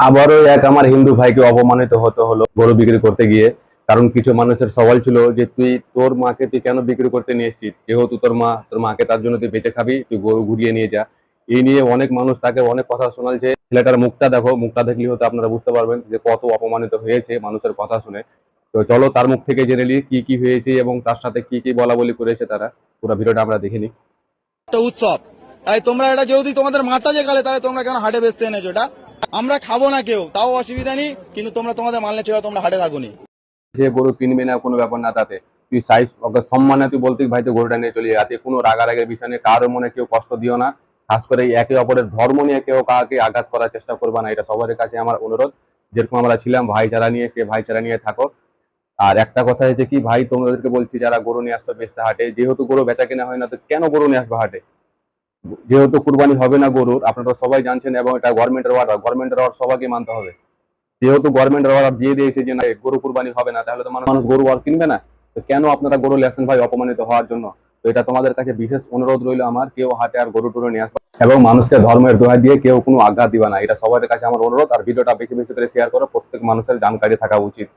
আবারও এক আমার হিন্দু ভাইকে অপমানিত হতে হলো গরু বিক্রি করতে গিয়ে। কারণ কিছু মানুষের সওয়াল ছিল যে তোর মাকে তুই কেন বিক্রি করতে নিয়ে এসেছিস, যেহেতু তোর মাকে তার জন্য তুই বেঁচে খাবি, তুই গরু ঘুরিয়ে নিয়ে যা। এই নিয়ে অনেক মানুষ তাকে অনেক কথা শোনালছে। ছেলেটার মুখটা দেখো, মুখটা দেখলে হয়তো আপনারা বুঝতে পারবেন যে কত অপমানিত হয়েছে মানুষের কথা শুনে। তো চলো তার মুখ থেকে জেনে নিই কি কি হয়েছে এবং তার সাথে কি কি বলা বলি করেছে তারা। পুরো ভিডিওটা আমরা দেখে নিই। একটা উৎসব, তাই তোমরা এটা যেহেতু তোমাদের মাথা যে কালে, তাহলে তোমরা কেন হাটে বেচতে এনেছো? এটা আমরা খাবো না কেউ, তাও অসুবিধা নেই, কিন্তু তোমরা তোমাদের মাল নিয়ে তোমরা হাটে থাকুনি। যে গরু কিনবে না কোনো ব্যাপার না, তাতে তুই সাইজ ওকে সম্মানে তুই বলতে ভাই তো গরুটা নিয়ে চলে যাতে কোনো রাগারাগের বিষয় নেই, কারোর মনে কেউ কষ্ট দিও না। খাস করে এই একে অপরের ধর্ম নিয়ে কেউ কাউকে আঘাত করার চেষ্টা করবে না, এটা সবার কাছে আমার অনুরোধ। যেরকম আমরা ছিলাম ভাইচারা নিয়ে, সে ভাইচারা নিয়ে থাকো। আর একটা কথা হয়েছে কি ভাই, তোমাদেরকে বলছি যারা গরু নিয়ে আসছো বেচতে হাটে, যেহেতু গরু বেচা কেনা হয় না, তো কেন গরু নিয়ে আসবে হাটে? যেহেতু কুরবানি হবে না গরুর, আপনারা সবাই জানছেন এবং এটা গভর্নমেন্টের অর্ডার, গভর্নমেন্টের অর্ডার সবাইকে মানতে হবে। যেহেতু গভর্নমেন্ট অর্ডার দিয়ে দিয়েছে যে না গরু কুরবানি হবে না, তাহলে তো মানুষ গরু আর কিনবে না। তো কেন আপনারা গরু লেসেন ভাই অপমানিত হওয়ার জন্য? তো এটা তোমাদের কাছে বিশেষ অনুরোধ রইল আমার, কেউ হাটে আর গরু টরু নিয়ে আসবে এবং মানুষকে ধর্মের দোহাই দিয়ে কেউ কোনো আঘাত দিবা না, এটা সবার কাছে আমার অনুরোধ। আর ভিডিওটা বেশি বেশি করে শেয়ার করো, প্রত্যেক মানুষের জানকারি থাকা উচিত।